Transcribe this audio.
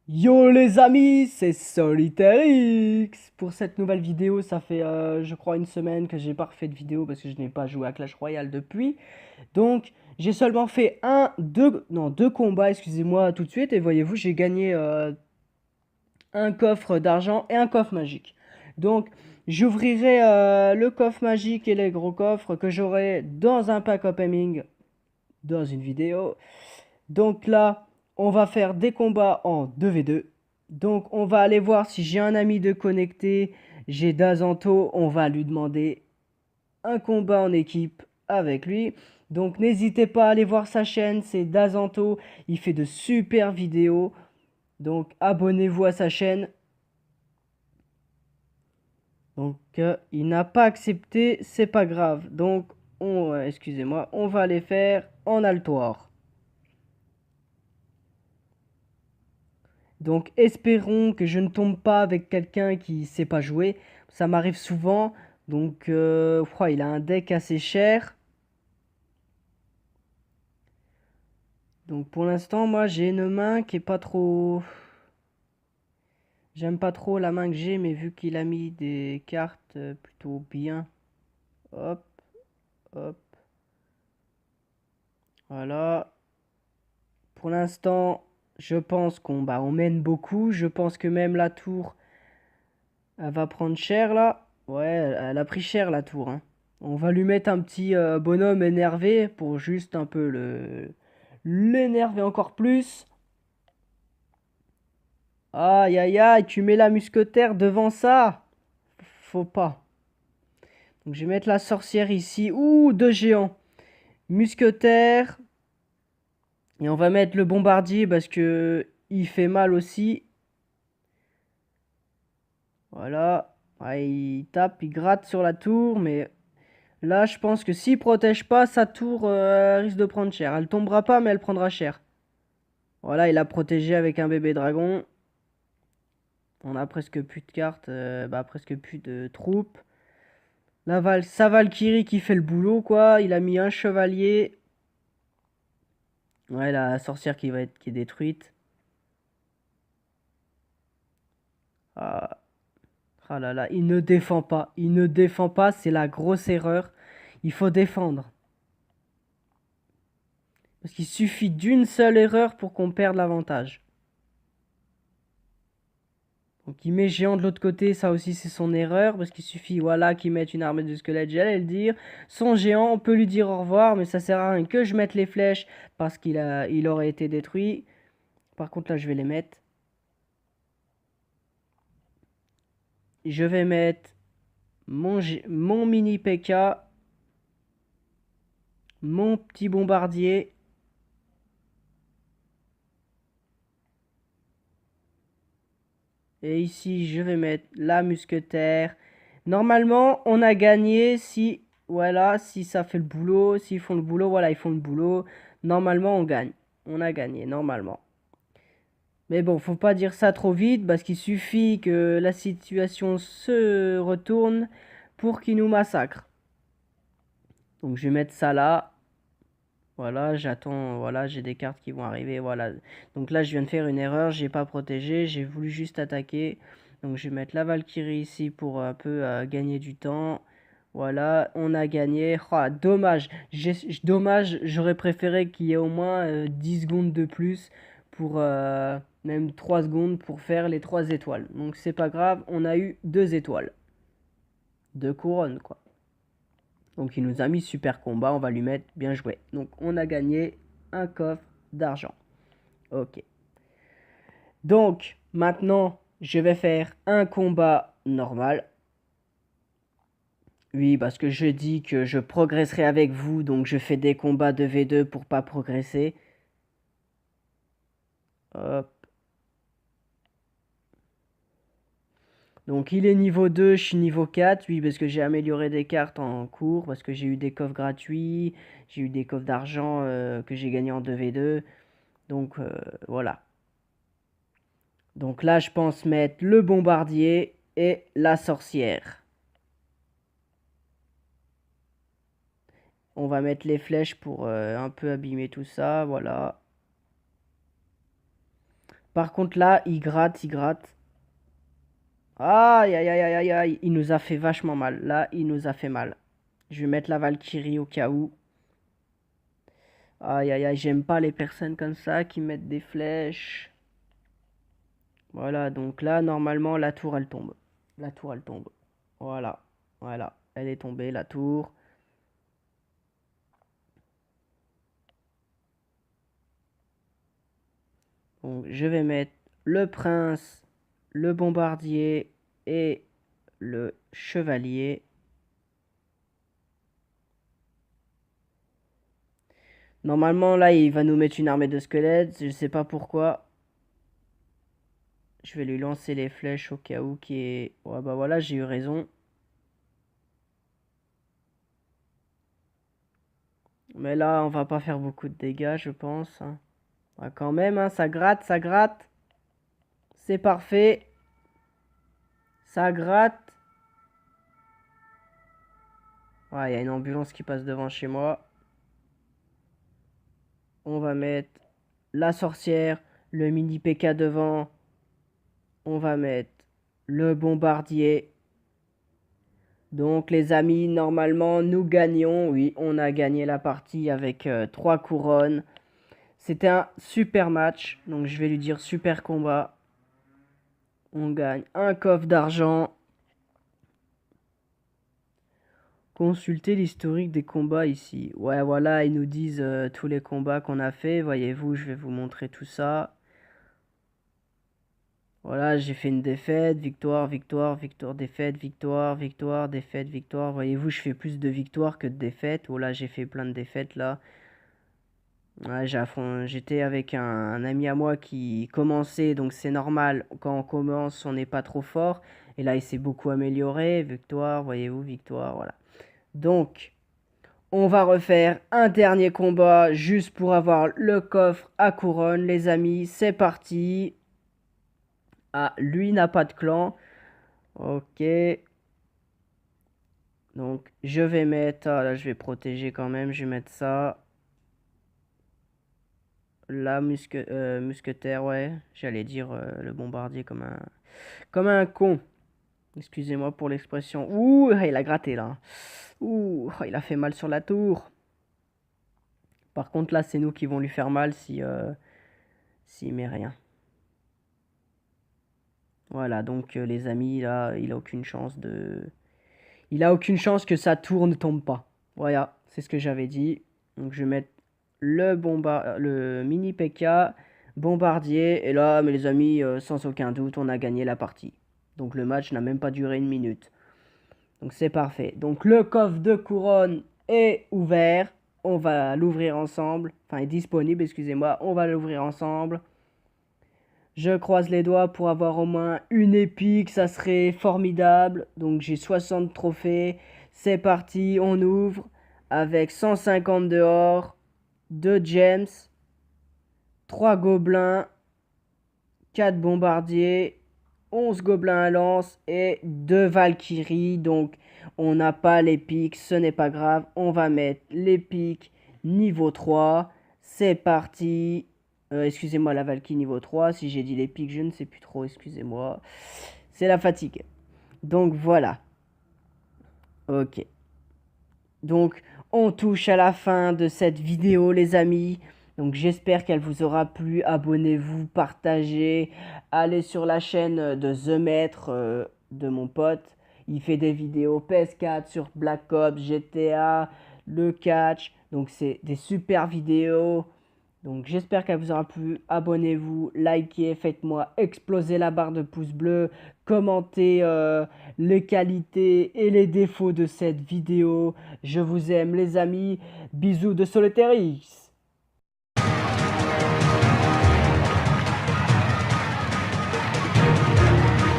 Yo les amis, c'est Solitaire X. Pour cette nouvelle vidéo, ça fait je crois une semaine que j'ai pas refait de vidéo parce que je n'ai pas joué à Clash Royale depuis. Donc j'ai seulement fait deux combats, excusez-moi tout de suite. Et voyez-vous, j'ai gagné un coffre d'argent et un coffre magique. Donc j'ouvrirai le coffre magique et les gros coffres que j'aurai dans un pack opening dans une vidéo. Donc là, on va faire des combats en 2v2. Donc on va aller voir si j'ai un ami de connecté. J'ai Dazanto, on va lui demander un combat en équipe avec lui. Donc n'hésitez pas à aller voir sa chaîne, c'est Dazanto. Il fait de super vidéos. Donc abonnez-vous à sa chaîne. Donc il n'a pas accepté, c'est pas grave. Donc excusez-moi, on va les faire en altoire. Donc espérons que je ne tombe pas avec quelqu'un qui sait pas jouer. Ça m'arrive souvent. Donc il a un deck assez cher. Donc pour l'instant, moi j'ai une main qui est pas trop. J'aime pas trop la main que j'ai, mais vu qu'il a mis des cartes plutôt bien. Hop, hop. Voilà. Pour l'instant, je pense on mène beaucoup. Je pense que même la tour, elle va prendre cher là. Ouais, elle a pris cher la tour, hein. On va lui mettre un petit bonhomme énervé pour juste un peu l'énerver encore plus. Aïe aïe aïe, tu mets la musquetaire devant ça. Faut pas. Donc je vais mettre la sorcière ici. Ouh, deux géants. Musquetaire. Et on va mettre le bombardier parce que il fait mal aussi. Voilà. Ouais, il tape, il gratte sur la tour, mais là, je pense que s'il protège pas, sa tour risque de prendre cher. Elle tombera pas, mais elle prendra cher. Voilà, il a protégé avec un bébé dragon. On a presque plus de cartes, presque plus de troupes. Sa Valkyrie qui fait le boulot, quoi. Il a mis un chevalier. Ouais, la sorcière qui est détruite. Ah, ah là là, il ne défend pas. Il ne défend pas, c'est la grosse erreur. Il faut défendre. Parce qu'il suffit d'une seule erreur pour qu'on perde l'avantage. Donc il met géant de l'autre côté, ça aussi c'est son erreur, parce qu'il suffit voilà qu'il mette une armée de squelettes, j'allais le dire. Son géant, on peut lui dire au revoir, mais ça sert à rien que je mette les flèches, parce il aurait été détruit. Par contre là je vais les mettre. Je vais mettre mon mini P.K., mon petit bombardier. Et ici je vais mettre la musquetaire. Normalement on a gagné si, voilà, si ça fait le boulot, s'ils font le boulot, voilà, ils font le boulot. Normalement on gagne. On a gagné, normalement. Mais bon, faut pas dire ça trop vite parce qu'il suffit que la situation se retourne pour qu'il nous massacre. Donc je vais mettre ça là. Voilà, j'attends. Voilà, j'ai des cartes qui vont arriver. Voilà. Donc là, je viens de faire une erreur. J'ai pas protégé. J'ai voulu juste attaquer. Donc je vais mettre la Valkyrie ici pour un peu gagner du temps. Voilà, on a gagné. Oh, dommage. Dommage, j'aurais préféré qu'il y ait au moins 10 secondes de plus pour même 3 secondes pour faire les 3 étoiles. Donc c'est pas grave, on a eu 2 étoiles. 2 couronnes quoi. Donc il nous a mis super combat, on va lui mettre bien joué. Donc on a gagné un coffre d'argent. Ok. Donc maintenant je vais faire un combat normal. Oui, parce que je dis que je progresserai avec vous, donc je fais des combats de V2 pour pas progresser. Hop. Donc il est niveau 2, je suis niveau 4, oui, parce que j'ai amélioré des cartes en cours, parce que j'ai eu des coffres gratuits, j'ai eu des coffres d'argent que j'ai gagné en 2v2. Donc voilà. Donc là, je pense mettre le bombardier et la sorcière. On va mettre les flèches pour un peu abîmer tout ça, voilà. Par contre, là, il gratte, il gratte. Aïe, aïe, aïe, aïe, aïe, aïe. Il nous a fait vachement mal. Là, il nous a fait mal. Je vais mettre la Valkyrie au cas où. Aïe, aïe, aïe, j'aime pas les personnes comme ça qui mettent des flèches. Voilà, donc là, normalement, la tour, elle tombe. La tour, elle tombe. Voilà, voilà. Elle est tombée, la tour. Donc, je vais mettre le prince, le bombardier et le chevalier. Normalement, là, il va nous mettre une armée de squelettes. Je sais pas pourquoi. Je vais lui lancer les flèches au cas où qui est... Ouais, bah voilà, j'ai eu raison. Mais là, on va pas faire beaucoup de dégâts, je pense. Ah, quand même, hein, ça gratte, ça gratte. C'est parfait. Ça gratte. Ouais, il y a une ambulance qui passe devant chez moi. On va mettre la sorcière, le mini PK devant. On va mettre le bombardier. Donc les amis, normalement nous gagnons. Oui, on a gagné la partie avec 3 couronnes. C'était un super match. Donc je vais lui dire super combat. On gagne un coffre d'argent. Consultez l'historique des combats ici. Ouais, voilà, ils nous disent tous les combats qu'on a fait. Voyez-vous, je vais vous montrer tout ça. Voilà, j'ai fait une défaite, victoire, victoire, victoire, défaite, victoire, victoire, défaite, victoire. Voyez-vous, je fais plus de victoires que de défaites. Oh là, j'ai fait plein de défaites là. Ouais, j'étais avec un ami à moi qui commençait, donc c'est normal. Quand on commence, on n'est pas trop fort. Et là, il s'est beaucoup amélioré. Victoire, voyez-vous, victoire, voilà. Donc, on va refaire un dernier combat juste pour avoir le coffre à couronne, les amis. C'est parti. Ah, lui n'a pas de clan. Ok. Donc, je vais mettre... Ah, là, je vais protéger quand même. Je vais mettre ça. La musquetaire, ouais. J'allais dire le bombardier comme un con. Excusez-moi pour l'expression. Ouh, il a gratté, là. Ouh, il a fait mal sur la tour. Par contre, là, c'est nous qui vont lui faire mal s'il met rien. Voilà, donc les amis, là, il a aucune chance de... Il a aucune chance que sa tour ne tombe pas. Voilà, c'est ce que j'avais dit. Donc je vais mettre le mini PK, bombardier. Et là, mes les amis, sans aucun doute, on a gagné la partie. Donc le match n'a même pas duré une minute. Donc c'est parfait. Donc le coffre de couronne est ouvert. On va l'ouvrir ensemble. Enfin, est disponible, excusez-moi. On va l'ouvrir ensemble. Je croise les doigts pour avoir au moins une épique, ça serait formidable. Donc j'ai 60 trophées. C'est parti, on ouvre avec 150 dehors, 2 gems, 3 gobelins, 4 bombardiers, 11 gobelins à lance et 2 valkyries. Donc on n'a pas l'épique, ce n'est pas grave. On va mettre l'épique niveau 3. C'est parti. Excusez-moi, la Valkyrie niveau 3. Si j'ai dit l'épique, je ne sais plus trop. Excusez-moi. C'est la fatigue. Donc voilà. Ok. Donc on touche à la fin de cette vidéo, les amis. Donc j'espère qu'elle vous aura plu. Abonnez-vous, partagez. Allez sur la chaîne de The Maître, de mon pote. Il fait des vidéos PS4 sur Black Ops, GTA, le catch. Donc c'est des super vidéos. Donc j'espère qu'elle vous aura plu. Abonnez-vous, likez, faites-moi exploser la barre de pouces bleus. Commentez les qualités et les défauts de cette vidéo. Je vous aime les amis. Bisous de Solitaire X.